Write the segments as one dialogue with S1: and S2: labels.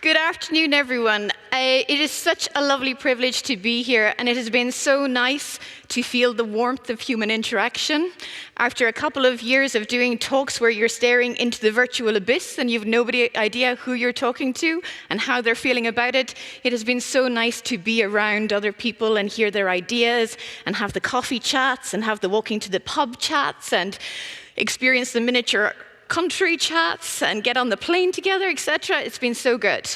S1: Good afternoon, everyone. It is such a lovely privilege to be here, and it has been so nice to feel the warmth of human interaction. After a couple of years of doing talks where you're staring into the virtual abyss and you've no idea who you're talking to and how they're feeling about it, it has been so nice to be around other people and hear their ideas and have the coffee chats and have the walking to the pub chats and experience the miniature country chats and get on the plane together, etc. It's been so good.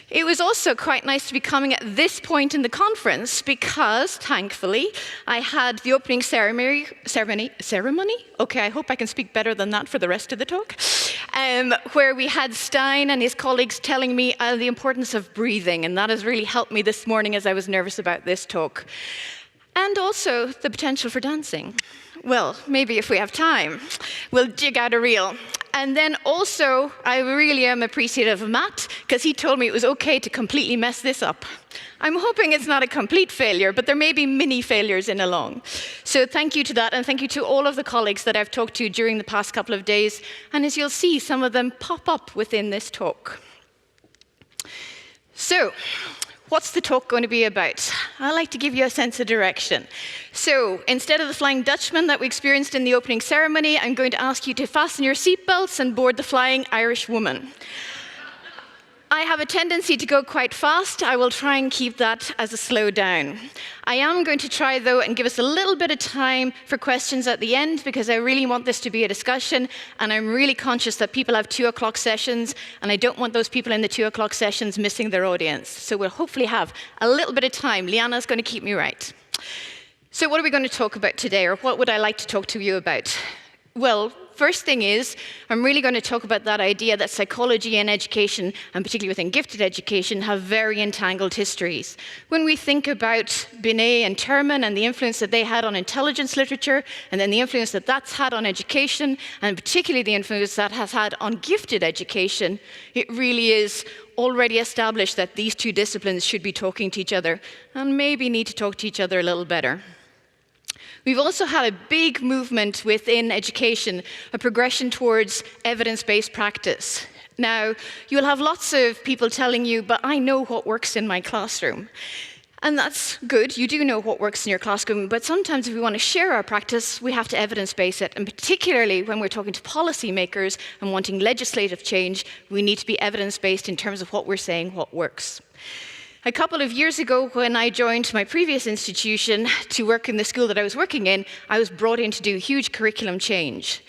S1: It was also quite nice to be coming at this point in the conference because, thankfully, I had the opening ceremony? Okay, I hope I can speak better than that for the rest of the talk. Where we had Stein and his colleagues telling me the importance of breathing, and that has really helped me this morning as I was nervous about this talk. And also the potential for dancing. Well, maybe if we have time, we'll dig out a reel. And then also, I really am appreciative of Matt, because he told me it was okay to completely mess this up. I'm hoping it's not a complete failure, but there may be mini failures in along. So thank you to that, and thank you to all of the colleagues that I've talked to during the past couple of days. And as you'll see, some of them pop up within this talk. So, what's the talk going to be about? I'd like to give you a sense of direction. So, instead of the Flying Dutchman that we experienced in the opening ceremony, I'm going to ask you to fasten your seatbelts and board the Flying Irish Woman. I have a tendency to go quite fast. I will try and keep that as a slow down. I am going to try, though, and give us a little bit of time for questions at the end, because I really want this to be a discussion, and I'm really conscious that people have 2 o'clock sessions, and I don't want those people in the 2 o'clock sessions missing their audience. So we'll hopefully have a little bit of time. Liana's going to keep me right. So what are we going to talk about today, or what would I like to talk to you about? Well, first thing is, I'm really going to talk about that idea that psychology and education, and particularly within gifted education, have very entangled histories. When we think about Binet and Terman and the influence that they had on intelligence literature, and then the influence that that's had on education, and particularly the influence that has had on gifted education, it really is already established that these two disciplines should be talking to each other, and maybe need to talk to each other a little better. We've also had a big movement within education, a progression towards evidence-based practice. Now, you'll have lots of people telling you, but I know what works in my classroom. And that's good, you do know what works in your classroom, but sometimes if we want to share our practice, we have to evidence-base it. And particularly when we're talking to policymakers and wanting legislative change, we need to be evidence-based in terms of what we're saying, what works. A couple of years ago, when I joined my previous institution to work in the school that I was working in, I was brought in to do huge curriculum change.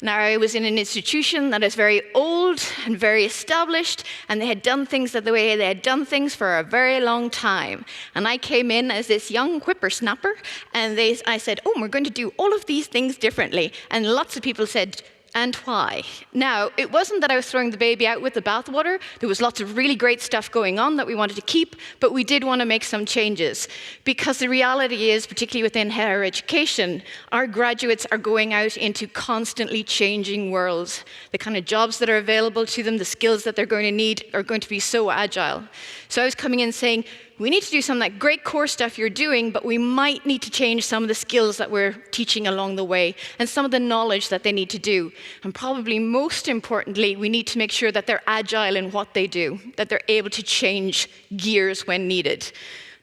S1: Now, I was in an institution that is very old and very established, and they had done things the way they had done things for a very long time. And I came in as this young whippersnapper, and I said, oh, we're going to do all of these things differently. And lots of people said, and why? Now, it wasn't that I was throwing the baby out with the bathwater. There was lots of really great stuff going on that we wanted to keep, but we did want to make some changes. Because the reality is, particularly within higher education, our graduates are going out into constantly changing worlds. The kind of jobs that are available to them, the skills that they're going to need are going to be so agile. So I was coming in saying, we need to do some of that great core stuff you're doing, but we might need to change some of the skills that we're teaching along the way and some of the knowledge that they need to do. And probably most importantly, we need to make sure that they're agile in what they do, that they're able to change gears when needed.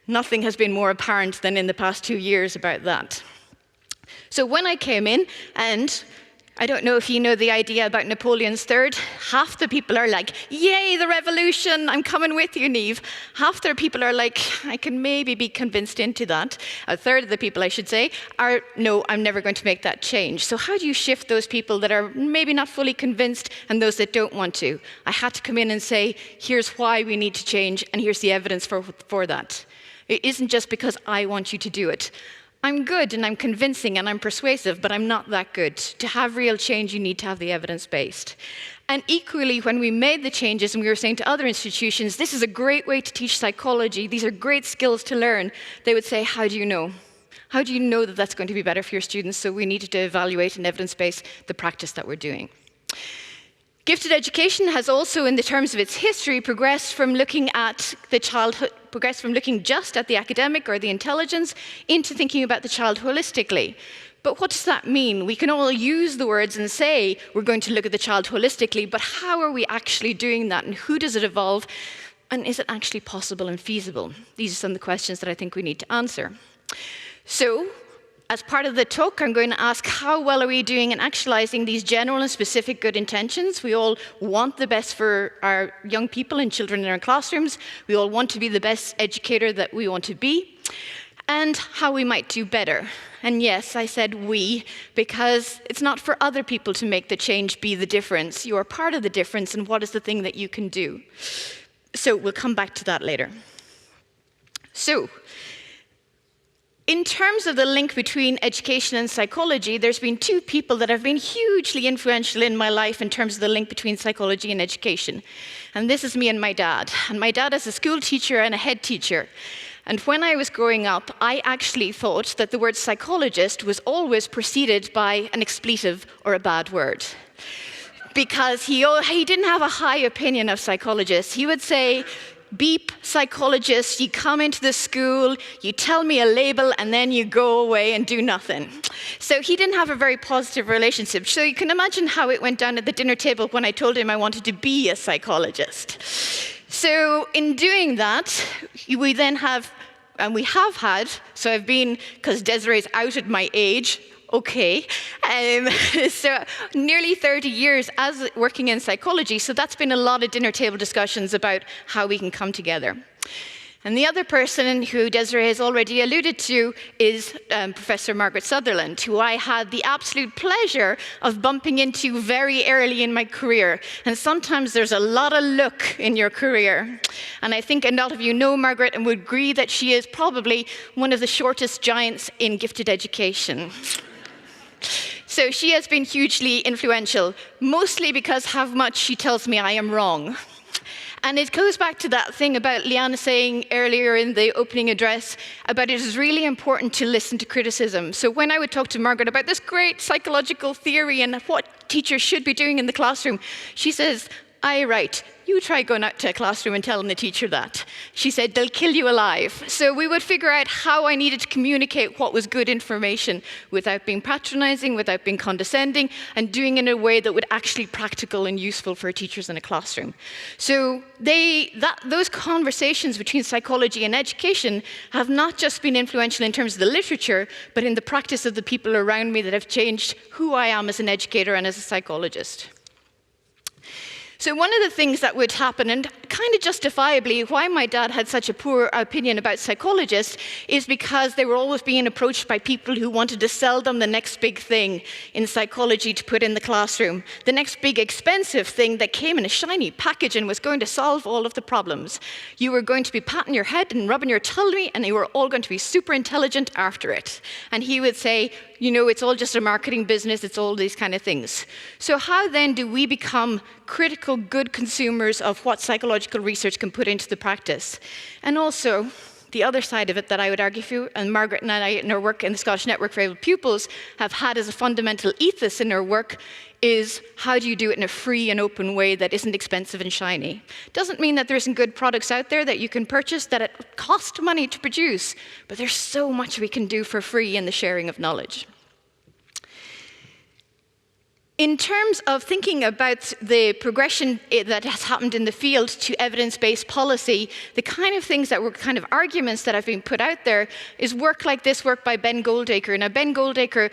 S1: Nothing has been more apparent than in the past 2 years about that. So when I came in, and I don't know if you know the idea about Napoleon's third. Half the people are like, yay, the revolution, I'm coming with you, Niamh. Half the people are like, I can maybe be convinced into that. A third of the people, I should say, are, no, I'm never going to make that change. So how do you shift those people that are maybe not fully convinced and those that don't want to? I had to come in and say, here's why we need to change, and here's the evidence for that. It isn't just because I want you to do it. I'm good and I'm convincing and I'm persuasive, but I'm not that good. To have real change, you need to have the evidence-based. And equally, when we made the changes and we were saying to other institutions, this is a great way to teach psychology, these are great skills to learn, they would say, how do you know? How do you know that that's going to be better for your students? So we needed to evaluate and evidence-base the practice that we're doing. Gifted education has also, in the terms of its history, progressed from looking at the childhood, progressed from looking just at the academic or the intelligence into thinking about the child holistically. But what does that mean? We can all use the words and say we're going to look at the child holistically, but how are we actually doing that, and who does it involve? And is it actually possible and feasible? These are some of the questions that I think we need to answer. So, as part of the talk, I'm going to ask how well are we doing in actualizing these general and specific good intentions. We all want the best for our young people and children in our classrooms. We all want to be the best educator that we want to be. And how we might do better. And yes, I said we, because it's not for other people to make the change be the difference. You are part of the difference, and what is the thing that you can do? So we'll come back to that later. So, in terms of the link between education and psychology, there's been two people that have been hugely influential in my life in terms of the link between psychology and education. And this is me and my dad. And my dad is a school teacher and a head teacher. And when I was growing up, I actually thought that the word psychologist was always preceded by an expletive or a bad word. Because he didn't have a high opinion of psychologists. He would say, beep, psychologist, you come into the school, you tell me a label, and then you go away and do nothing. So he didn't have a very positive relationship. So you can imagine how it went down at the dinner table when I told him I wanted to be a psychologist. So in doing that, we then have, and we have had, so I've been, because Desiree's outed my age, okay, so nearly 30 years as working in psychology, so that's been a lot of dinner table discussions about how we can come together. And the other person who Desiree has already alluded to is Professor Margaret Sutherland, who I had the absolute pleasure of bumping into very early in my career. And sometimes there's a lot of luck in your career. And I think a lot of you know Margaret and would agree that she is probably one of the shortest giants in gifted education. So she has been hugely influential, mostly because how much she tells me I am wrong. And it goes back to that thing about Liana saying earlier in the opening address about it is really important to listen to criticism. So when I would talk to Margaret about this great psychological theory and what teachers should be doing in the classroom, she says, aye, right, you try going out to a classroom and telling the teacher that. She said, they'll kill you alive. So we would figure out how I needed to communicate what was good information without being patronizing, without being condescending, and doing it in a way that would actually be practical and useful for teachers in a classroom. So those conversations between psychology and education have not just been influential in terms of the literature, but in the practice of the people around me that have changed who I am as an educator and as a psychologist. So one of the things that would happen, and kind of justifiably why my dad had such a poor opinion about psychologists, is because they were always being approached by people who wanted to sell them the next big thing in psychology to put in the classroom, the next big expensive thing that came in a shiny package and was going to solve all of the problems. You were going to be patting your head and rubbing your tummy, and you were all going to be super intelligent after it. And he would say, you know, it's all just a marketing business, it's all these kind of things. So how then do we become critical, good consumers of what psychological research can put into the practice? And also, the other side of it that I would argue for, and Margaret and I in our work in the Scottish Network for Able Pupils have had as a fundamental ethos in our work, is how do you do it in a free and open way that isn't expensive and shiny? Doesn't mean that there isn't good products out there that you can purchase that it costs money to produce, but there's so much we can do for free in the sharing of knowledge. In terms of thinking about the progression that has happened in the field to evidence-based policy, the kind of things that were kind of arguments that have been put out there is work like this work by Ben Goldacre. Now, Ben Goldacre,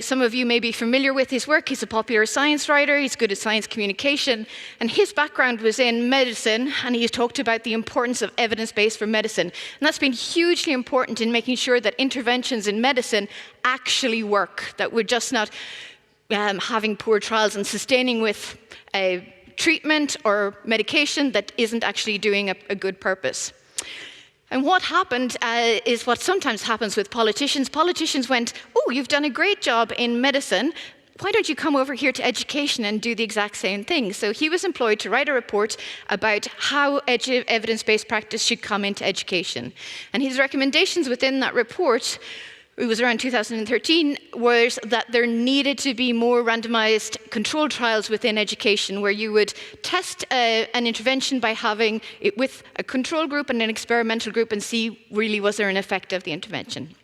S1: some of you may be familiar with his work. He's a popular science writer. He's good at science communication. And his background was in medicine, and he's talked about the importance of evidence-based for medicine. And that's been hugely important in making sure that interventions in medicine actually work, that we're just not having poor trials and sustaining with a treatment or medication that isn't actually doing a good purpose. And what happened is what sometimes happens with politicians. Politicians went, oh, you've done a great job in medicine. Why don't you come over here to education and do the exact same thing? So he was employed to write a report about how evidence-based practice should come into education. And his recommendations within that report, it was around 2013, was that there needed to be more randomized controlled trials within education where you would test an intervention by having it with a control group and an experimental group and see really was there an effect of the intervention.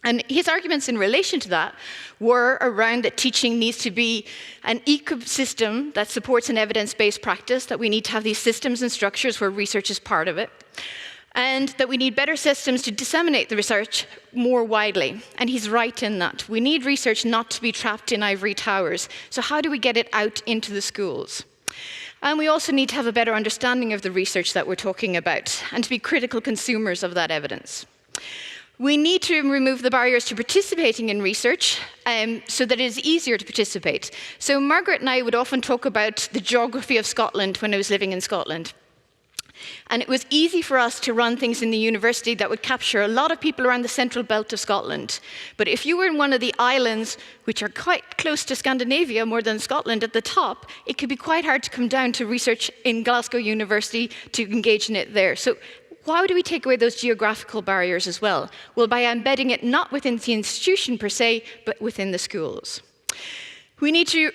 S1: And his arguments in relation to that were around that teaching needs to be an ecosystem that supports an evidence-based practice, that we need to have these systems and structures where research is part of it, and that we need better systems to disseminate the research more widely. And he's right in that. We need research not to be trapped in ivory towers. So how do we get it out into the schools? And we also need to have a better understanding of the research that we're talking about and to be critical consumers of that evidence. We need to remove the barriers to participating in research so that it is easier to participate. So Margaret and I would often talk about the geography of Scotland when I was living in Scotland. And it was easy for us to run things in the university that would capture a lot of people around the central belt of Scotland. But if you were in one of the islands, which are quite close to Scandinavia more than Scotland at the top, it could be quite hard to come down to research in Glasgow University to engage in it there. So how do we take away those geographical barriers as well? Well, by embedding it not within the institution per se, but within the schools. We need to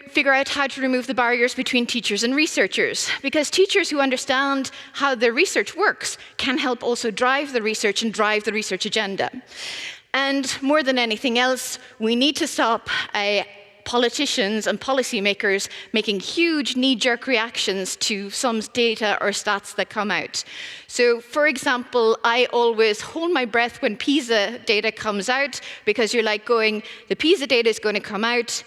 S1: figure out how to remove the barriers between teachers and researchers, because teachers who understand how their research works can help also drive the research and drive the research agenda. And more than anything else, we need to stop politicians and policymakers making huge knee-jerk reactions to some data or stats that come out. So, for example, I always hold my breath when PISA data comes out, because you're like going, the PISA data is going to come out.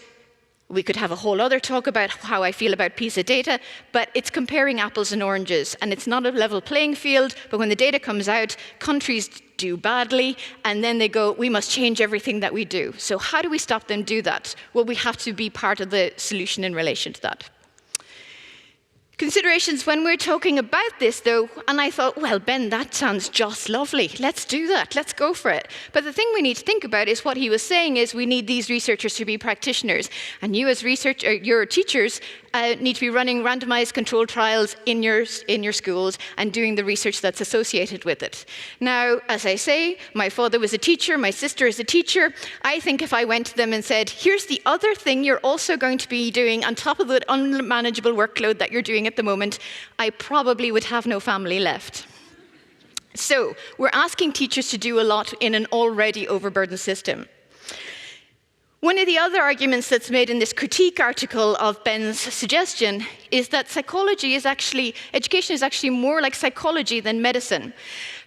S1: We could have a whole other talk about how I feel about PISA data, but it's comparing apples and oranges, and it's not a level playing field, but when the data comes out, countries do badly, and then they go, we must change everything that we do. So how do we stop them do that? Well, we have to be part of the solution in relation to that. Considerations when we're talking about this, though, and I thought, well, Ben, that sounds just lovely. Let's do that. Let's go for it. But the thing we need to think about is what he was saying is we need these researchers to be practitioners. And you as your teachers need to be running randomized controlled trials in your schools and doing the research that's associated with it. Now, as I say, my father was a teacher, my sister is a teacher. I think if I went to them and said, here's the other thing you're also going to be doing on top of the unmanageable workload that you're doing at the moment, I probably would have no family left. So we're asking teachers to do a lot in an already overburdened system. One of the other arguments that's made in this critique article of Ben's suggestion is that education is actually more like psychology than medicine,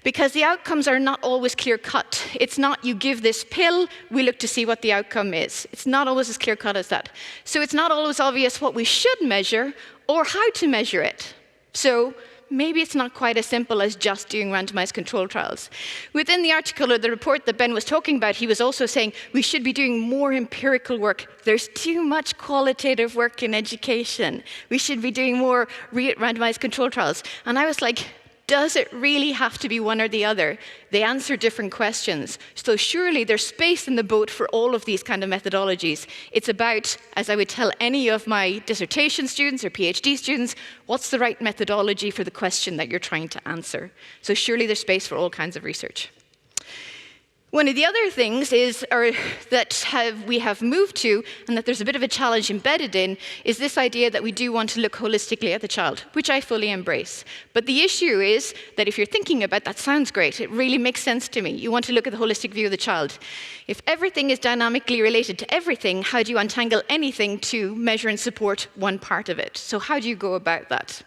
S1: because the outcomes are not always clear-cut. It's not you give this pill, we look to see what the outcome is. It's not always as clear-cut as that. So it's not always obvious what we should measure or how to measure it. So maybe it's not quite as simple as just doing randomized control trials. Within the article or the report that Ben was talking about, he was also saying we should be doing more empirical work. There's too much qualitative work in education. We should be doing more randomized control trials. And I was like, does it really have to be one or the other? They answer different questions. So surely there's space in the boat for all of these kind of methodologies. It's about, as I would tell any of my dissertation students or PhD students, what's the right methodology for the question that you're trying to answer? So surely there's space for all kinds of research. One of the other things we have moved to, and that there's a bit of a challenge embedded in, is this idea that we do want to look holistically at the child, which I fully embrace. But the issue is that if you're thinking about that, sounds great, it really makes sense to me. You want to look at the holistic view of the child. If everything is dynamically related to everything, how do you untangle anything to measure and support one part of it? So how do you go about that?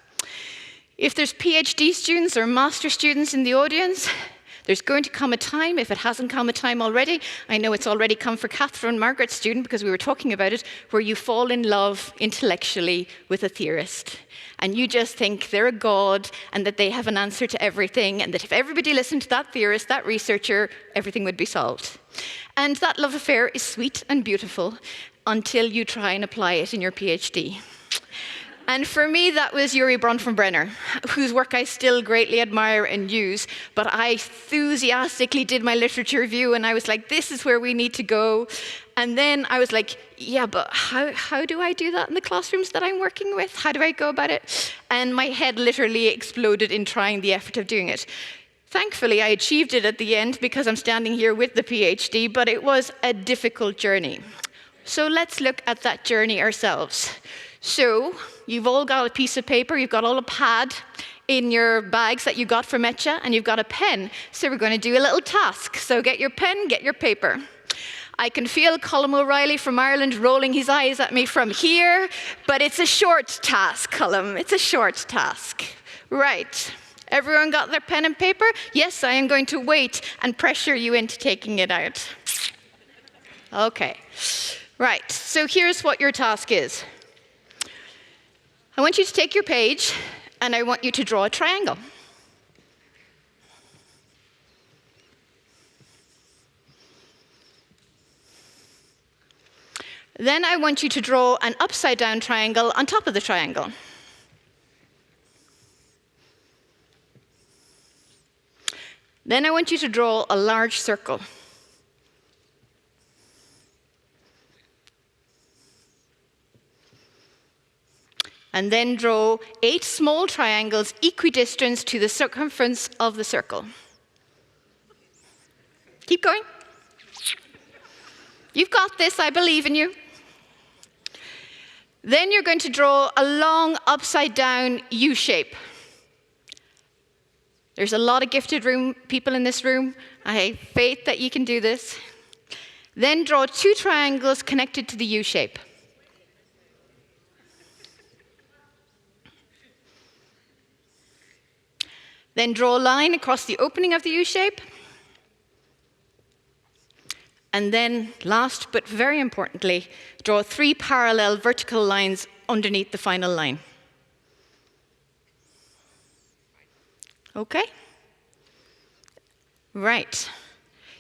S1: If there's PhD students or master students in the audience, there's going to come a time, if it hasn't come a time already, I know it's already come for Catherine, Margaret's student, because we were talking about it, where you fall in love intellectually with a theorist. And you just think they're a god and that they have an answer to everything, and that if everybody listened to that theorist, that researcher, everything would be solved. And that love affair is sweet and beautiful until you try and apply it in your PhD. And for me, that was Urie Bronfenbrenner, whose work I still greatly admire and use, but I enthusiastically did my literature review, and I was like, this is where we need to go. And then I was like, yeah, but how do I do that in the classrooms that I'm working with? How do I go about it? And my head literally exploded in trying the effort of doing it. Thankfully, I achieved it at the end because I'm standing here with the PhD, but it was a difficult journey. So let's look at that journey ourselves. So you've all got a piece of paper, you've got all a pad. in your bags that you got from ECHA, and you've got a pen. So we're going to do a little task. So get your pen, get your paper. I can feel Colm O'Reilly from Ireland rolling his eyes at me from here, but it's a short task, Colm. It's a short task. Right. Everyone got their pen and paper? Yes, I am going to wait and pressure you into taking it out. Okay. Right. So here's what your task is. I want you to take your page, and I want you to draw a triangle. Then I want you to draw an upside-down triangle on top of the triangle. Then I want you to draw a large circle. And then draw 8 small triangles equidistant to the circumference of the circle. Keep going. You've got this, I believe in you. Then you're going to draw a long upside-down U shape. There's a lot of gifted people in this room. I have faith that you can do this. Then draw 2 triangles connected to the U shape. Then draw a line across the opening of the U shape. And then, last but very importantly, draw 3 parallel vertical lines underneath the final line. Okay? Right.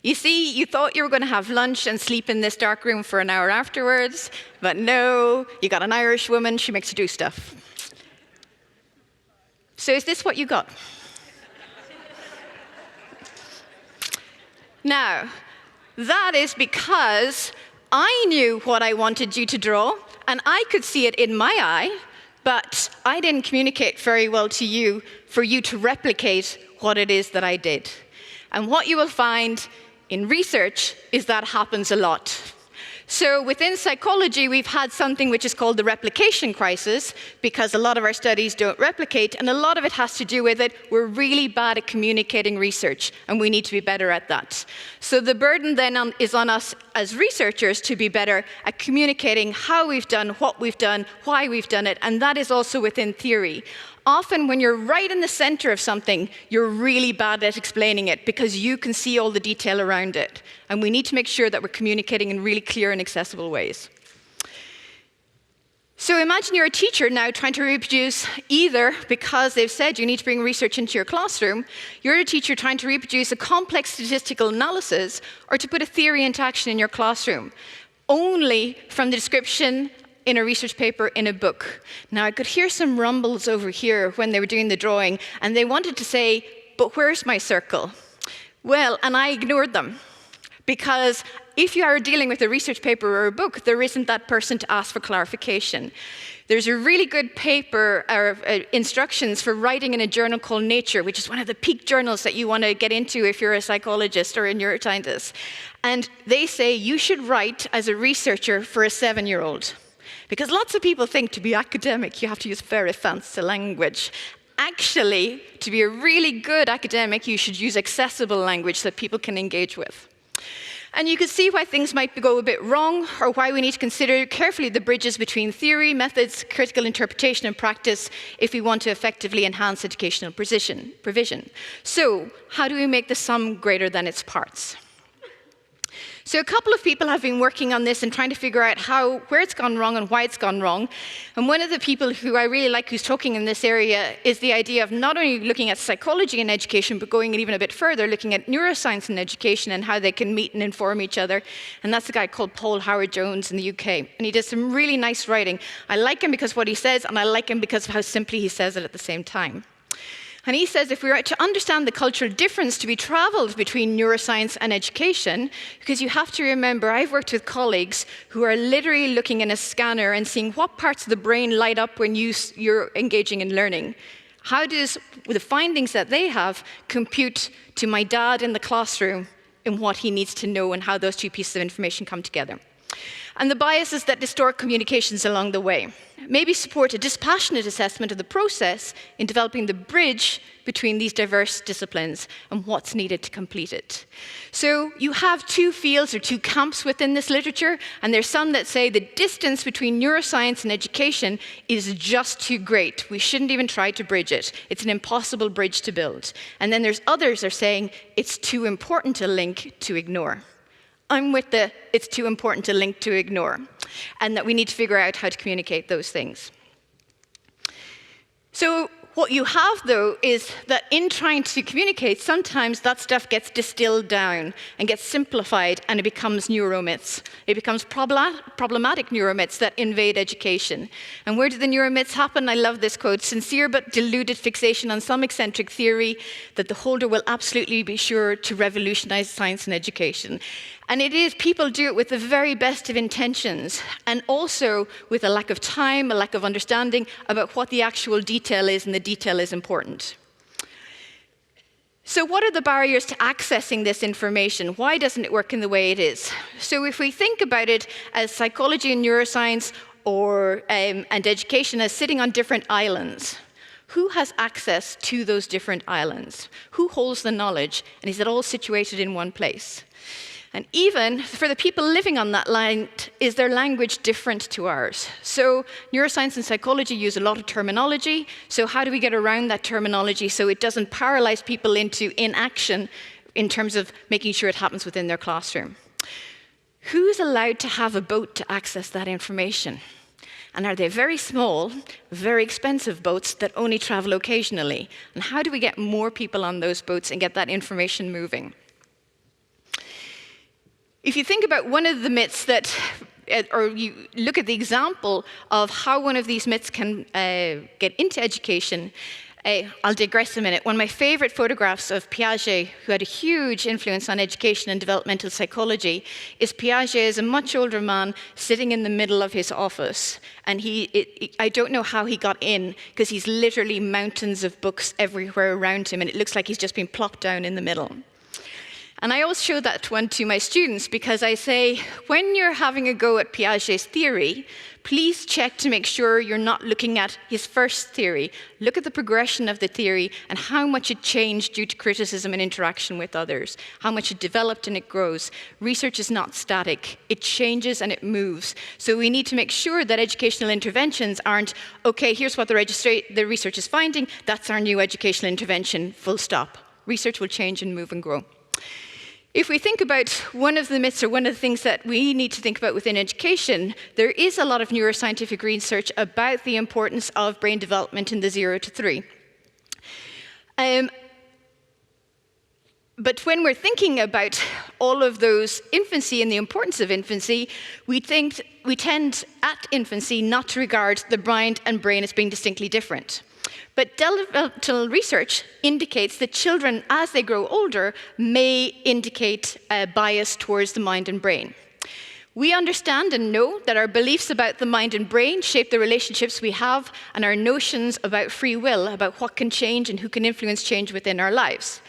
S1: You see, you thought you were going to have lunch and sleep in this dark room for an hour afterwards, but no, you got an Irish woman, she makes you do stuff. So is this what you got? Now, that is because I knew what I wanted you to draw, and I could see it in my eye, but I didn't communicate very well to you for you to replicate what it is that I did. And what you will find in research is that happens a lot. So within psychology, we've had something which is called the replication crisis, because a lot of our studies don't replicate, and a lot of it has to do with it. We're really bad at communicating research, and we need to be better at that. So the burden then is on us as researchers to be better at communicating how we've done, what we've done, why we've done it, and that is also within theory. Often when you're right in the center of something, you're really bad at explaining it because you can see all the detail around it. And we need to make sure that we're communicating in really clear and accessible ways. So imagine you're a teacher now trying to reproduce, either because they've said you need to bring research into your classroom, you're a teacher trying to reproduce a complex statistical analysis, or to put a theory into action in your classroom, only from the description in a research paper in a book. Now, I could hear some rumbles over here when they were doing the drawing, and they wanted to say, but where's my circle? Well, and I ignored them, because if you are dealing with a research paper or a book, there isn't that person to ask for clarification. There's a really good paper, or instructions for writing in a journal called Nature, which is one of the peak journals that you want to get into if you're a psychologist or a neuroscientist. And they say you should write as a researcher for a 7-year-old. Because lots of people think to be academic, you have to use very fancy language. Actually, to be a really good academic, you should use accessible language that people can engage with. And you can see why things might go a bit wrong, or why we need to consider carefully the bridges between theory, methods, critical interpretation, and practice if we want to effectively enhance educational provision. So, how do we make the sum greater than its parts? So a couple of people have been working on this and trying to figure out where it's gone wrong and why it's gone wrong. And one of the people who I really like who's talking in this area is the idea of not only looking at psychology in education, but going even a bit further, looking at neuroscience in education and how they can meet and inform each other. And that's a guy called Paul Howard-Jones in the UK. And he does some really nice writing. I like him because of what he says, and I like him because of how simply he says it at the same time. And he says if we were to understand the cultural difference to be traveled between neuroscience and education, because you have to remember, I've worked with colleagues who are literally looking in a scanner and seeing what parts of the brain light up when you're engaging in learning. How does the findings that they have compute to my dad in the classroom in what he needs to know and how those two pieces of information come together? and the biases that distort communications along the way. Maybe support a dispassionate assessment of the process in developing the bridge between these diverse disciplines and what's needed to complete it. So you have two fields or two camps within this literature, and there's some that say the distance between neuroscience and education is just too great. We shouldn't even try to bridge it. It's an impossible bridge to build. And then there's others that are saying it's too important a link to ignore. I'm with the it's too important to link to ignore, and that we need to figure out how to communicate those things. So what you have, though, is that in trying to communicate, sometimes that stuff gets distilled down and gets simplified, and it becomes neuromyths. It becomes problematic neuromyths that invade education. And where do the neuromyths happen? I love this quote: sincere but deluded fixation on some eccentric theory that the holder will absolutely be sure to revolutionize science and education. And it is, people do it with the very best of intentions, and also with a lack of time, a lack of understanding about what the actual detail is, and the detail is important. So what are the barriers to accessing this information? Why doesn't it work in the way it is? So if we think about it as psychology and neuroscience and education as sitting on different islands, who has access to those different islands? Who holds the knowledge? And is it all situated in one place? And even for the people living on that line, is their language different to ours? So neuroscience and psychology use a lot of terminology. So how do we get around that terminology so it doesn't paralyze people into inaction in terms of making sure it happens within their classroom? Who's allowed to have a boat to access that information? And are they very small, very expensive boats that only travel occasionally? And how do we get more people on those boats and get that information moving? If you think about one of the myths that, or you look at the example of how one of these myths can get into education, I'll digress a minute. One of my favorite photographs of Piaget, who had a huge influence on education and developmental psychology, is Piaget as a much older man sitting in the middle of his office. And I don't know how he got in, because he's literally mountains of books everywhere around him, and it looks like he's just been plopped down in the middle. And I always show that one to my students, because I say, when you're having a go at Piaget's theory, please check to make sure you're not looking at his first theory. Look at the progression of the theory and how much it changed due to criticism and interaction with others, how much it developed and it grows. Research is not static. It changes and it moves. So we need to make sure that educational interventions aren't, okay, here's what the research is finding, that's our new educational intervention, full stop. Research will change and move and grow. If we think about one of the myths, or one of the things that we need to think about within education, there is a lot of neuroscientific research about the importance of brain development in the 0 to 3. But when we're thinking about all of those infancy and the importance of infancy, we tend at infancy not to regard the mind and brain as being distinctly different. But developmental research indicates that children, as they grow older, may indicate a bias towards the mind and brain. We understand and know that our beliefs about the mind and brain shape the relationships we have, and our notions about free will, about what can change and who can influence change within our lives.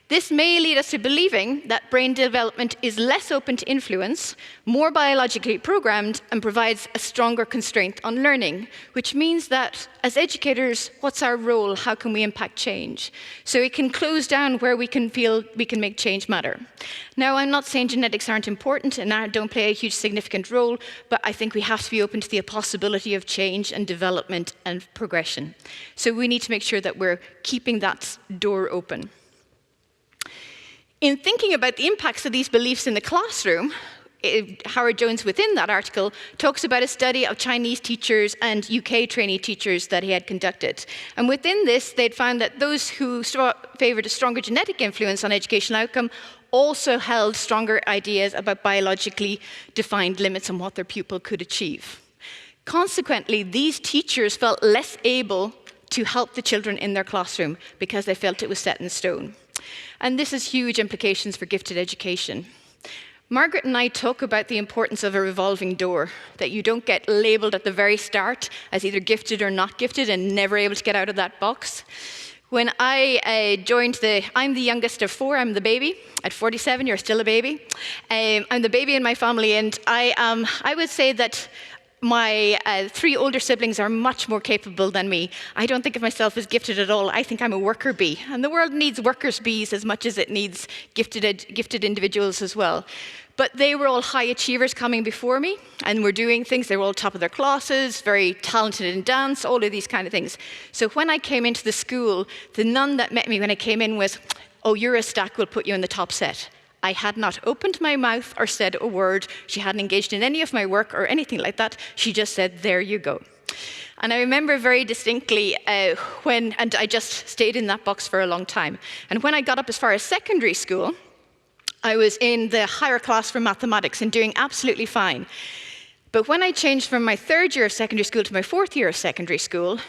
S1: This may lead us to believing that brain development is less open to influence, more biologically programmed, and provides a stronger constraint on learning, which means that as educators, what's our role? How can we impact change? So it can close down where we can feel we can make change matter. Now, I'm not saying genetics aren't important and don't play a huge significant role, but I think we have to be open to the possibility of change and development and progression. So we need to make sure that we're keeping that door open. In thinking about the impacts of these beliefs in the classroom, Howard Jones, within that article, talks about a study of Chinese teachers and UK trainee teachers that he had conducted. And within this, they'd found that those who favored a stronger genetic influence on educational outcome also held stronger ideas about biologically defined limits on what their pupil could achieve. Consequently, these teachers felt less able to help the children in their classroom because they felt it was set in stone. And this has huge implications for gifted education. Margaret and I talk about the importance of a revolving door, that you don't get labeled at the very start as either gifted or not gifted and never able to get out of that box. When I I'm the youngest of 4, I'm the baby. At 47, you're still a baby. I'm the baby in my family, and I would say that my 3 older siblings are much more capable than me. I don't think of myself as gifted at all. I think I'm a worker bee, and the world needs workers bees as much as it needs gifted individuals as well. But they were all high achievers coming before me, and were doing things. They were all top of their classes, very talented in dance, all of these kind of things. So when I came into the school, the nun that met me when I came in was, "Oh, you're a Stack, we'll put you in the top set." I had not opened my mouth or said a word. She hadn't engaged in any of my work or anything like that. She just said, "There you go." And I remember very distinctly and I just stayed in that box for a long time. And when I got up as far as secondary school, I was in the higher class for mathematics and doing absolutely fine. But when I changed from my 3rd year of secondary school to my 4th year of secondary school,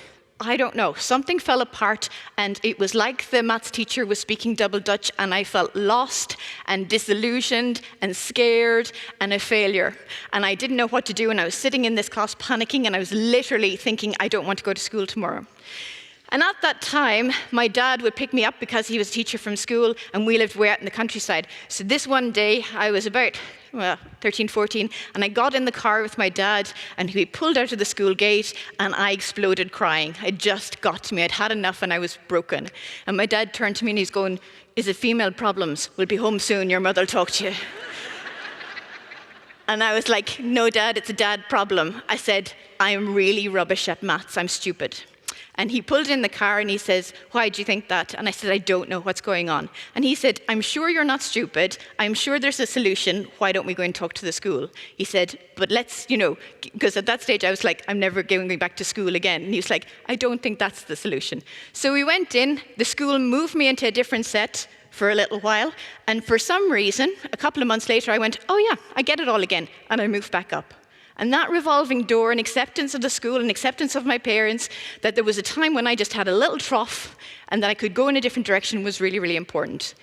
S1: I don't know, something fell apart, and it was like the maths teacher was speaking double Dutch, and I felt lost and disillusioned and scared and a failure. And I didn't know what to do, and I was sitting in this class panicking, and I was literally thinking, I don't want to go to school tomorrow. And at that time, my dad would pick me up because he was a teacher from school, and we lived way out in the countryside. So this one day, I was about 13, 14, and I got in the car with my dad, and he pulled out of the school gate, and I exploded crying. It just got to me. I'd had enough, and I was broken. And my dad turned to me, and he's going, "Is it female problems? We'll be home soon. Your mother will talk to you." And I was like, "No, Dad, it's a dad problem." I said, "I am really rubbish at maths. I'm stupid." And he pulled in the car and he says, "Why do you think that?" And I said, "I don't know what's going on." And he said, "I'm sure you're not stupid. I'm sure there's a solution. Why don't we go and talk to the school?" He said, "But let's, because at that stage I was like, I'm never going back to school again." And he was like, "I don't think that's the solution." So we went in, the school moved me into a different set for a little while. And for some reason, a couple of months later, I went, "Oh yeah, I get it all again." And I moved back up. And that revolving door and acceptance of the school and acceptance of my parents, that there was a time when I just had a little trough and that I could go in a different direction, was really, really important.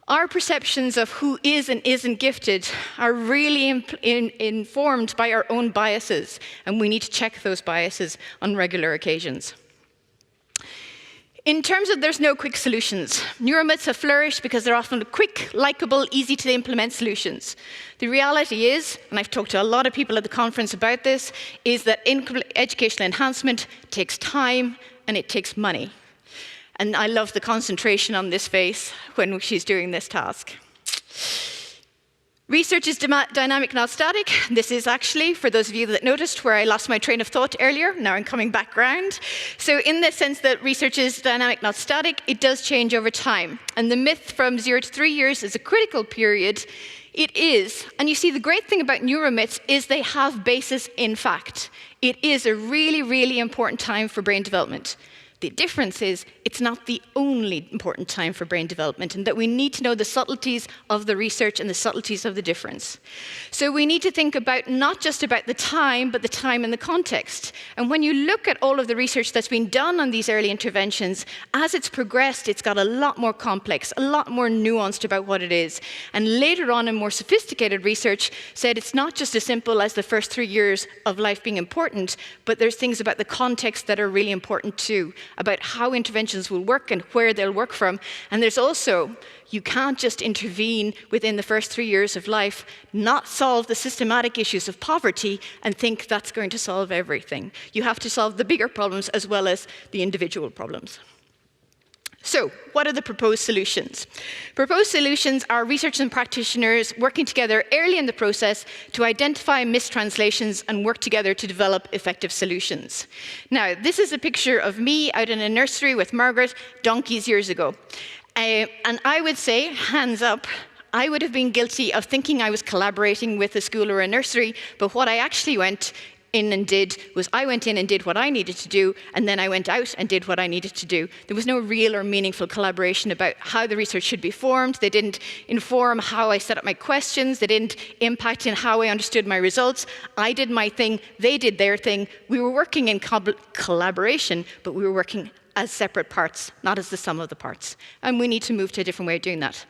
S1: Our perceptions of who is and isn't gifted are really informed by our own biases, and we need to check those biases on regular occasions. In terms of there's no quick solutions, neuromyths have flourished because they're often quick, likable, easy to implement solutions. The reality is, and I've talked to a lot of people at the conference about this, is that educational enhancement takes time and it takes money. And I love the concentration on this face when she's doing this task. Research is dynamic, not static. This is actually, for those of you that noticed, where I lost my train of thought earlier. Now I'm coming back round. So in the sense that research is dynamic, not static, it does change over time. And the myth from 0 to 3 years is a critical period. It is. And you see, the great thing about neuromyths is they have basis in fact. It is a really, really important time for brain development. The difference is it's not the only important time for brain development, and that we need to know the subtleties of the research and the subtleties of the difference. So we need to think about not just about the time, but the time and the context. And when you look at all of the research that's been done on these early interventions, as it's progressed, it's got a lot more complex, a lot more nuanced about what it is. And later on in more sophisticated research said it's not just as simple as the first 3 years of life being important, but there's things about the context that are really important too, about how interventions will work and where they'll work from. And there's also, you can't just intervene within the first 3 years of life, not solve the systematic issues of poverty, and think that's going to solve everything. You have to solve the bigger problems as well as the individual problems. So, what are the proposed solutions? Proposed solutions are researchers and practitioners working together early in the process to identify mistranslations and work together to develop effective solutions. Now, this is a picture of me out in a nursery with Margaret donkeys years ago. And I would say, hands up, I would have been guilty of thinking I was collaborating with a school or a nursery, but what I actually went in and did was I went in and did what I needed to do, and then I went out and did what I needed to do. There was no real or meaningful collaboration about how the research should be formed. They didn't inform how I set up my questions. They didn't impact in how I understood my results. I did my thing. They did their thing. We were working in collaboration, but we were working as separate parts, not as the sum of the parts. And we need to move to a different way of doing that.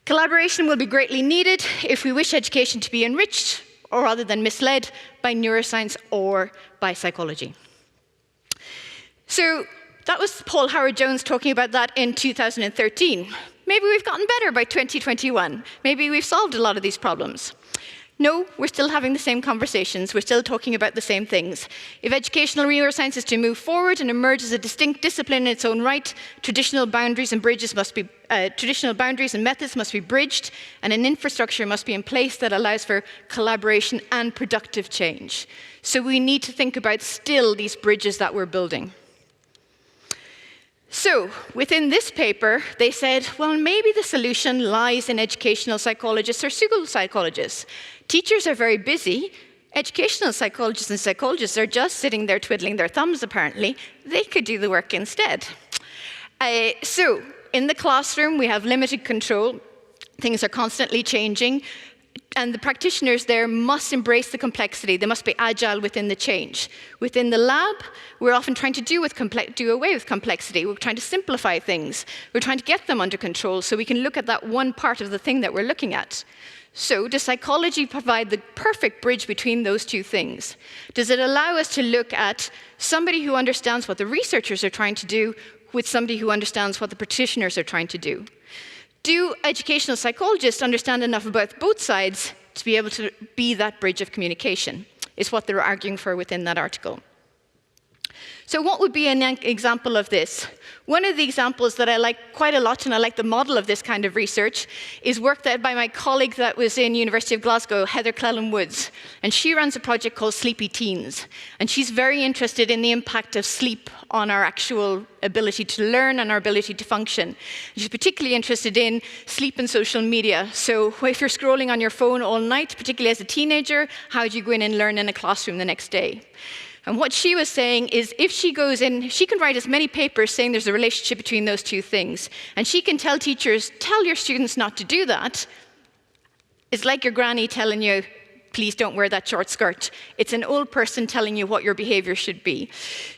S1: Collaboration will be greatly needed if we wish education to be enriched, or rather than misled, by neuroscience or by psychology. So that was Paul Howard-Jones talking about that in 2013. Maybe we've gotten better by 2021. Maybe we've solved a lot of these problems. No, we're still having the same conversations. We're still talking about the same things. If educational neuroscience is to move forward and emerge as a distinct discipline in its own right, traditional boundaries and methods must be bridged, and an infrastructure must be in place that allows for collaboration and productive change. So we need to think about still these bridges that we're building. So, within this paper, they said, well, maybe the solution lies in educational psychologists or school psychologists. Teachers are very busy. Educational psychologists and psychologists are just sitting there twiddling their thumbs, apparently. They could do the work instead. So, in the classroom, we have limited control. Things are constantly changing. And the practitioners there must embrace the complexity. They must be agile within the change. Within the lab, we're often trying to do away with complexity. We're trying to simplify things. We're trying to get them under control so we can look at that one part of the thing that we're looking at. So does psychology provide the perfect bridge between those two things? Does it allow us to look at somebody who understands what the researchers are trying to do with somebody who understands what the practitioners are trying to do? Do educational psychologists understand enough about both sides to be able to be that bridge of communication, is what they're arguing for within that article. So what would be an example of this? One of the examples that I like quite a lot, and I like the model of this kind of research, is work that by my colleague that was in University of Glasgow, Heather Cleland-Woods. And she runs a project called Sleepy Teens. And she's very interested in the impact of sleep on our actual ability to learn and our ability to function. And she's particularly interested in sleep and social media. So if you're scrolling on your phone all night, particularly as a teenager, how do you go in and learn in a classroom the next day? And what she was saying is if she goes in, she can write as many papers saying there's a relationship between those two things. And she can tell teachers, tell your students not to do that. It's like your granny telling you, please don't wear that short skirt. It's an old person telling you what your behavior should be.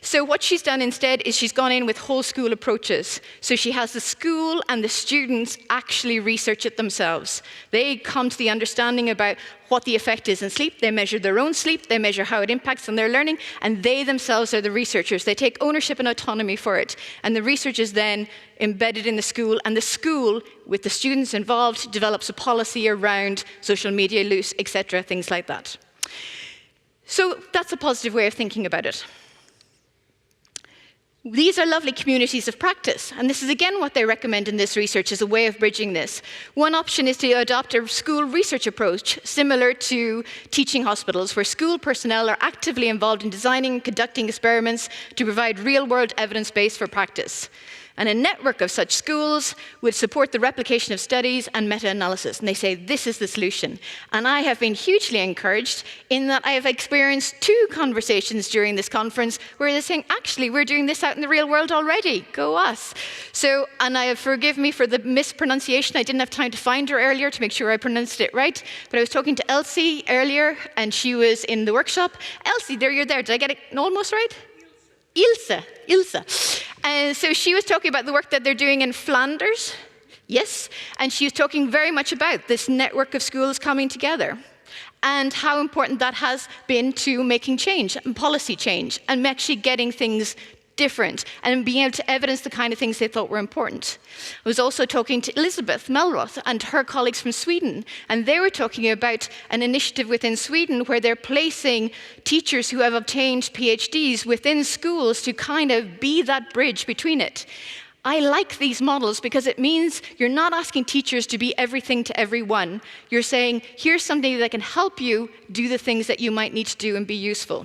S1: So what she's done instead is she's gone in with whole school approaches. So she has the school and the students actually research it themselves. They come to the understanding about what the effect is in sleep. They measure their own sleep. They measure how it impacts on their learning. And they themselves are the researchers. They take ownership and autonomy for it. And the research is then embedded in the school. And the school, with the students involved, develops a policy around social media use, etc., things like that. So that's a positive way of thinking about it. These are lovely communities of practice, and this is again what they recommend in this research as a way of bridging this. One option is to adopt a school research approach similar to teaching hospitals, where school personnel are actively involved in designing and conducting experiments to provide real-world evidence base for practice. And a network of such schools would support the replication of studies and meta-analysis. And they say, this is the solution. And I have been hugely encouraged in that I have experienced 2 conversations during this conference where they're saying, actually, we're doing this out in the real world already. Go us. So, and forgive me for the mispronunciation. I didn't have time to find her earlier to make sure I pronounced it right. But I was talking to Elsie earlier, and she was in the workshop. Elsie, there you're there. Did I get it almost right? Ilse. And so she was talking about the work that they're doing in Flanders. Yes. And she was talking very much about this network of schools coming together and how important that has been to making change and policy change and actually getting things different and being able to evidence the kind of things they thought were important. I was also talking to Elizabeth Melroth and her colleagues from Sweden, and they were talking about an initiative within Sweden where they're placing teachers who have obtained PhDs within schools to kind of be that bridge between it. I like these models because it means you're not asking teachers to be everything to everyone. You're saying, here's somebody that can help you do the things that you might need to do and be useful.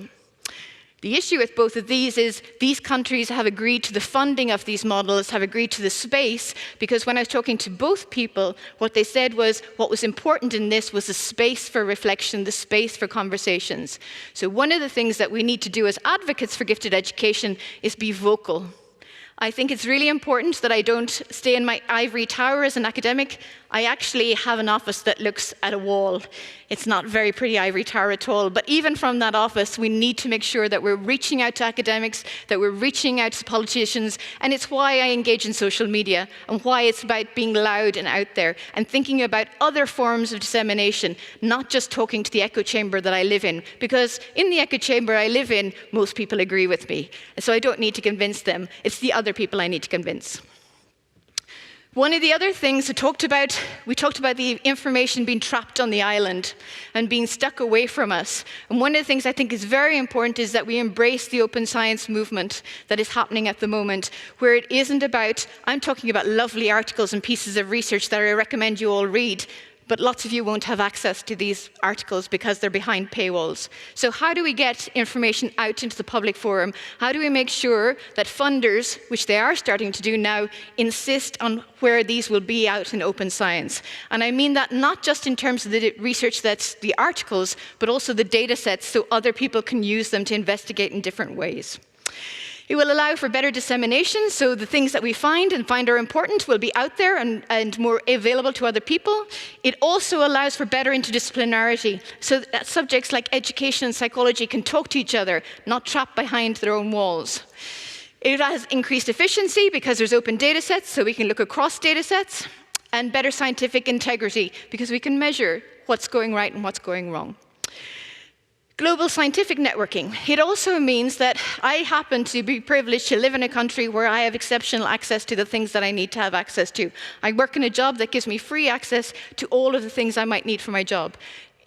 S1: The issue with both of these is these countries have agreed to the funding of these models, have agreed to the space, because when I was talking to both people, what they said was what was important in this was the space for reflection, the space for conversations. So one of the things that we need to do as advocates for gifted education is be vocal. I think it's really important that I don't stay in my ivory tower as an academic. I actually have an office that looks at a wall. It's not very pretty ivory tower at all, but even from that office, we need to make sure that we're reaching out to academics, that we're reaching out to politicians, and it's why I engage in social media, and why it's about being loud and out there, and thinking about other forms of dissemination, not just talking to the echo chamber that I live in, because in the echo chamber I live in, most people agree with me, so I don't need to convince them. It's the other people I need to convince. One of the other things we talked about the information being trapped on the island and being stuck away from us. And one of the things I think is very important is that we embrace the open science movement that is happening at the moment, where it isn't about, I'm talking about lovely articles and pieces of research that I recommend you all read, but lots of you won't have access to these articles because they're behind paywalls. So how do we get information out into the public forum? How do we make sure that funders, which they are starting to do now, insist on where these will be out in open science? And I mean that not just in terms of the research that's the articles, but also the data sets so other people can use them to investigate in different ways. It will allow for better dissemination, so the things that we find are important will be out there and more available to other people. It also allows for better interdisciplinarity, so that subjects like education and psychology can talk to each other, not trapped behind their own walls. It has increased efficiency because there's open data sets, so we can look across data sets, and better scientific integrity because we can measure what's going right and what's going wrong. Global scientific networking. It also means that I happen to be privileged to live in a country where I have exceptional access to the things that I need to have access to. I work in a job that gives me free access to all of the things I might need for my job.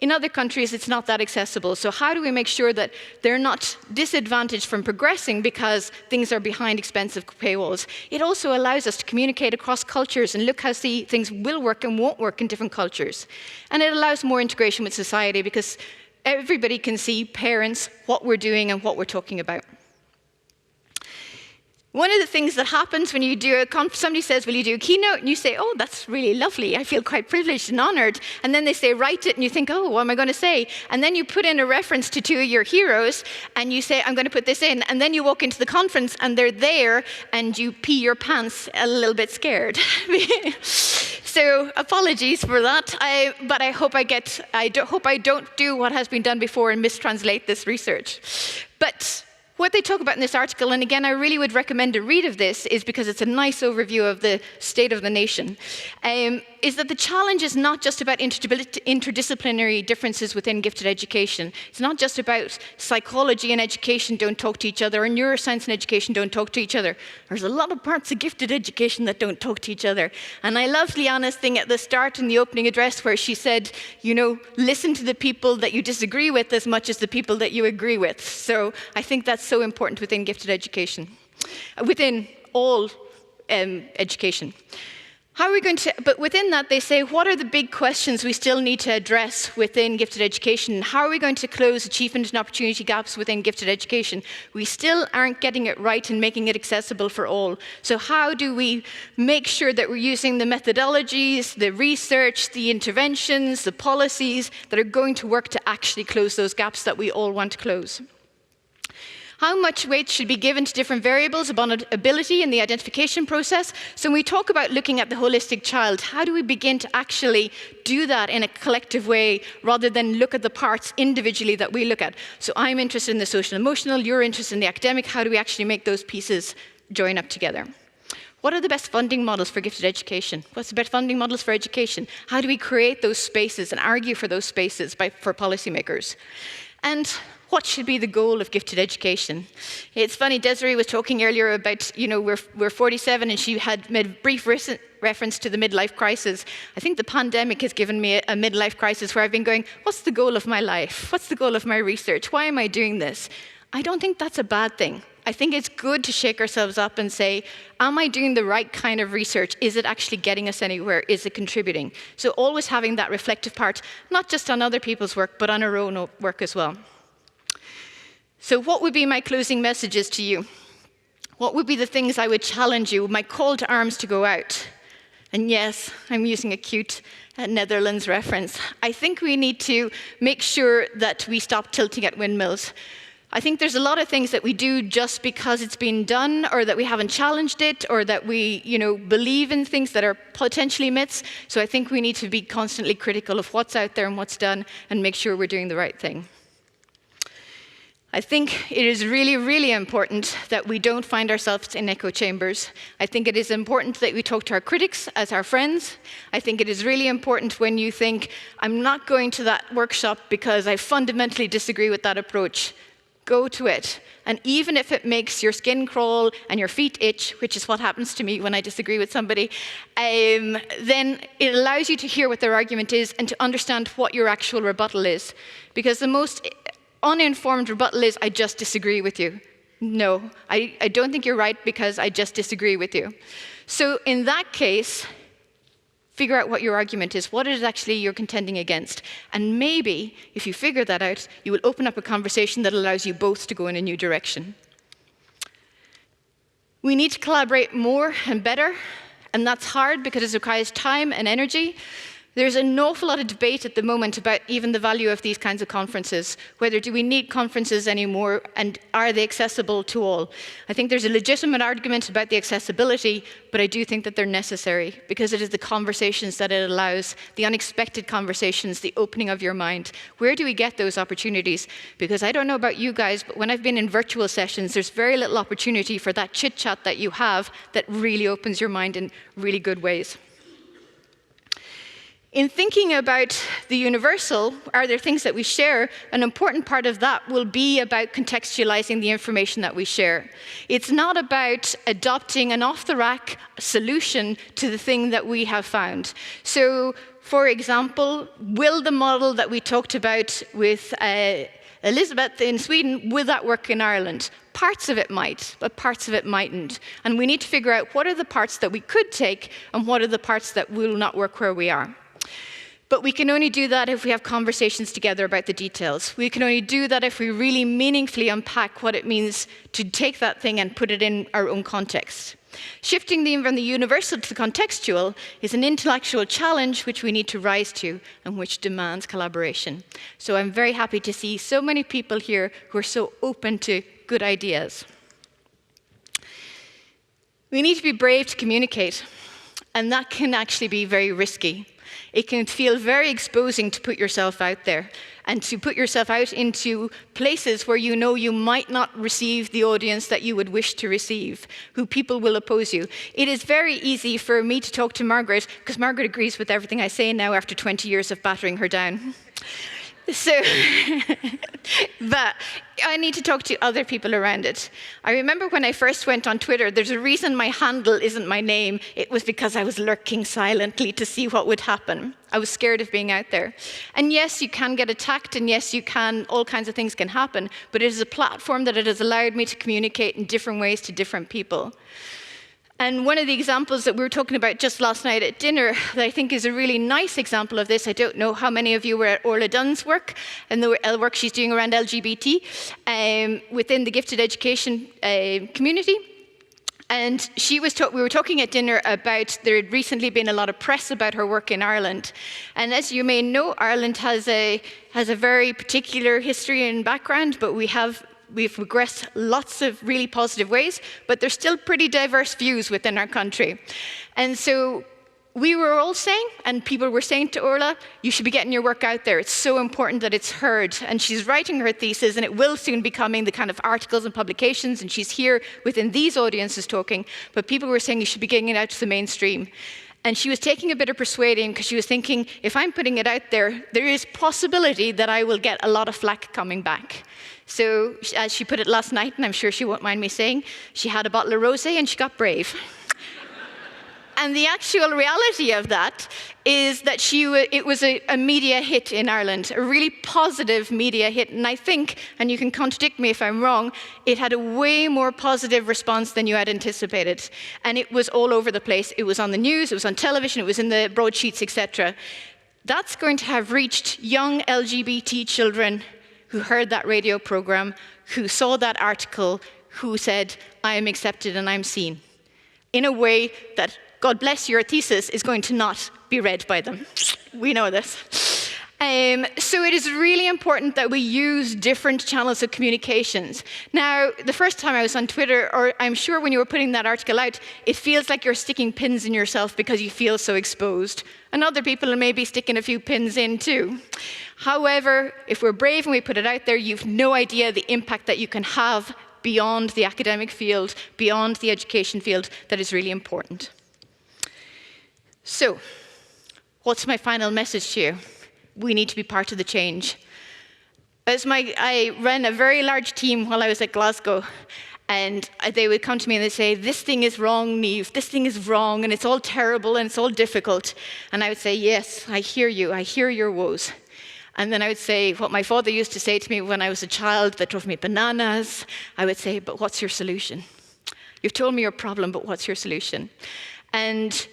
S1: In other countries, it's not that accessible. So how do we make sure that they're not disadvantaged from progressing because things are behind expensive paywalls? It also allows us to communicate across cultures and look how things will work and won't work in different cultures. And it allows more integration with society because everybody can see, parents, what we're doing and what we're talking about. One of the things that happens when you do somebody says, will you do a keynote? And you say, oh, that's really lovely. I feel quite privileged and honored. And then they say, write it. And you think, oh, what am I going to say? And then you put in a reference to two of your heroes. And you say, I'm going to put this in. And then you walk into the conference and they're there. And you pee your pants a little bit scared. So apologies for that. But I hope I don't do what has been done before and mistranslate this research. But what they talk about in this article, and again, I really would recommend a read of this, is because it's a nice overview of the state of the nation, is that the challenge is not just about interdisciplinary differences within gifted education. It's not just about psychology and education don't talk to each other, or neuroscience and education don't talk to each other. There's a lot of parts of gifted education that don't talk to each other. And I love Liana's thing at the start in the opening address where she said, you know, listen to the people that you disagree with as much as the people that you agree with. So I think that's so important within gifted education, within all education. How are we going to, but within that they say, what are the big questions we still need to address within gifted education? How are we going to close achievement and opportunity gaps within gifted education? We still aren't getting it right and making it accessible for all. So how do we make sure that we're using the methodologies, the research, the interventions, the policies that are going to work to actually close those gaps that we all want to close? How much weight should be given to different variables about ability in the identification process? So when we talk about looking at the holistic child, how do we begin to actually do that in a collective way rather than look at the parts individually that we look at? So I'm interested in the social emotional, you're interested in the academic. How do we actually make those pieces join up together? What are the best funding models for gifted education? What's the best funding models for education? How do we create those spaces and argue for those spaces for policymakers? And what should be the goal of gifted education? It's funny, Desiree was talking earlier about, you know, we're 47 and she had made a brief reference to the midlife crisis. I think the pandemic has given me a midlife crisis where I've been going, what's the goal of my life? What's the goal of my research? Why am I doing this? I don't think that's a bad thing. I think it's good to shake ourselves up and say, am I doing the right kind of research? Is it actually getting us anywhere? Is it contributing? So always having that reflective part, not just on other people's work, but on our own work as well. So what would be my closing messages to you? What would be the things I would challenge you, my call to arms to go out? And yes, I'm using a cute Netherlands reference. I think we need to make sure that we stop tilting at windmills. I think there's a lot of things that we do just because it's been done, or that we haven't challenged it, or that we, believe in things that are potentially myths. So I think we need to be constantly critical of what's out there and what's done, and make sure we're doing the right thing. I think it is really, really important that we don't find ourselves in echo chambers. I think it is important that we talk to our critics as our friends. I think it is really important when you think, I'm not going to that workshop because I fundamentally disagree with that approach. Go to it. And even if it makes your skin crawl and your feet itch, which is what happens to me when I disagree with somebody, then it allows you to hear what their argument is and to understand what your actual rebuttal is. Because the most uninformed rebuttal is, I just disagree with you. No, I don't think you're right because I just disagree with you. So in that case, figure out what your argument is, what it is actually you're contending against. And maybe, if you figure that out, you will open up a conversation that allows you both to go in a new direction. We need to collaborate more and better, and that's hard because it requires time and energy. There's an awful lot of debate at the moment about even the value of these kinds of conferences. Whether do we need conferences anymore, and are they accessible to all? I think there's a legitimate argument about the accessibility, but I do think that they're necessary because it is the conversations that it allows, the unexpected conversations, the opening of your mind. Where do we get those opportunities? Because I don't know about you guys, but when I've been in virtual sessions, there's very little opportunity for that chit-chat that you have that really opens your mind in really good ways. In thinking about the universal, are there things that we share? An important part of that will be about contextualizing the information that we share. It's not about adopting an off-the-rack solution to the thing that we have found. So, for example, will the model that we talked about with Elizabeth in Sweden, will that work in Ireland? Parts of it might, but parts of it mightn't. And we need to figure out what are the parts that we could take and what are the parts that will not work where we are. But we can only do that if we have conversations together about the details. We can only do that if we really meaningfully unpack what it means to take that thing and put it in our own context. Shifting from the universal to the contextual is an intellectual challenge which we need to rise to and which demands collaboration. So I'm very happy to see so many people here who are so open to good ideas. We need to be brave to communicate, and that can actually be very risky. It can feel very exposing to put yourself out there and to put yourself out into places where you know you might not receive the audience that you would wish to receive, who people will oppose you. It is very easy for me to talk to Margaret, because Margaret agrees with everything I say now after 20 years of battering her down. So, but I need to talk to other people around it. I remember when I first went on Twitter, there's a reason my handle isn't my name. It was because I was lurking silently to see what would happen. I was scared of being out there. And yes, you can get attacked, and yes, all kinds of things can happen, but it is a platform that it has allowed me to communicate in different ways to different people. And one of the examples that we were talking about just last night at dinner that I think is a really nice example of this, I don't know how many of you were at Orla Dunn's work and the work she's doing around LGBT within the gifted education community. And we were talking at dinner about there had recently been a lot of press about her work in Ireland. And as you may know, Ireland has a very particular history and background, but we've progressed lots of really positive ways, but there's still pretty diverse views within our country. And so we were all saying, and people were saying to Orla, you should be getting your work out there. It's so important that it's heard. And she's writing her thesis, and it will soon be coming, the kind of articles and publications, and she's here within these audiences talking, but people were saying you should be getting it out to the mainstream. And she was taking a bit of persuading because she was thinking, if I'm putting it out there, there is possibility that I will get a lot of flack coming back. So, as she put it last night, and I'm sure she won't mind me saying, she had a bottle of rosé and she got brave. And the actual reality of that is that it was a media hit in Ireland, a really positive media hit. And I think, and you can contradict me if I'm wrong, it had a way more positive response than you had anticipated. And it was all over the place. It was on the news, it was on television, it was in the broadsheets, etc. That's going to have reached young LGBT children who heard that radio program, who saw that article, who said, I am accepted and I'm seen, in a way that, God bless your thesis, is going to not be read by them. We know this. So it is really important that we use different channels of communications. Now, the first time I was on Twitter, or I'm sure when you were putting that article out, it feels like you're sticking pins in yourself because you feel so exposed. And other people are maybe sticking a few pins in too. However, if we're brave and we put it out there, you've no idea the impact that you can have beyond the academic field, beyond the education field, that is really important. So, what's my final message to you? We need to be part of the change. I ran a very large team while I was at Glasgow, and they would come to me and they'd say, this thing is wrong, Niamh, this thing is wrong, and it's all terrible, and it's all difficult. And I would say, yes, I hear you, I hear your woes. And then I would say what my father used to say to me when I was a child that drove me bananas. I would say, but what's your solution? You've told me your problem, but what's your solution? And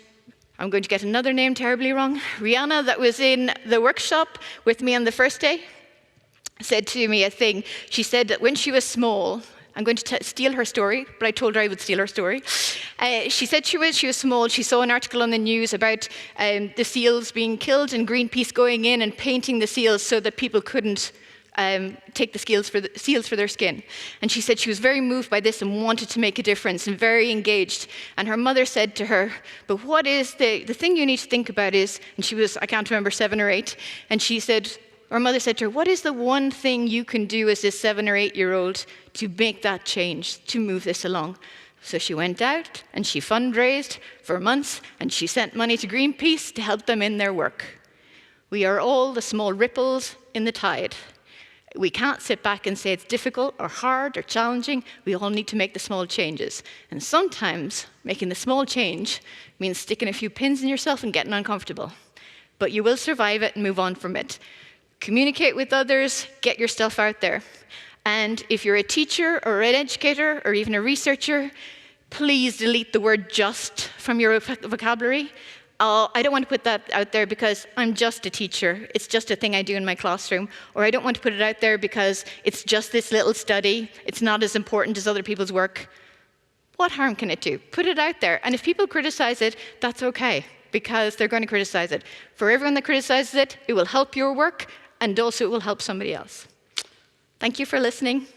S1: I'm going to get another name terribly wrong. Rihanna, that was in the workshop with me on the first day, said to me a thing. She said that when she was small, I'm going to steal her story, but I told her I would steal her story. She said she was small, she saw an article on the news about the seals being killed and Greenpeace going in and painting the seals so that people couldn't take the seals for their skin. And she said she was very moved by this and wanted to make a difference and very engaged. And her mother said to her, but what is the thing you need to think about is, and she was, I can't remember, 7 or 8, and she said, her mother said to her, what is the one thing you can do as this 7 or 8-year-old to make that change, to move this along? So she went out and she fundraised for months and she sent money to Greenpeace to help them in their work. We are all the small ripples in the tide. We can't sit back and say it's difficult or hard or challenging. We all need to make the small changes. And sometimes making the small change means sticking a few pins in yourself and getting uncomfortable. But you will survive it and move on from it. Communicate with others, get your stuff out there. And if you're a teacher or an educator or even a researcher, please delete the word just from your vocabulary. I don't want to put that out there because I'm just a teacher. It's just a thing I do in my classroom. Or I don't want to put it out there because it's just this little study. It's not as important as other people's work. What harm can it do? Put it out there. And if people criticize it, that's okay, because they're going to criticize it. For everyone that criticizes it, it will help your work, and also it will help somebody else. Thank you for listening.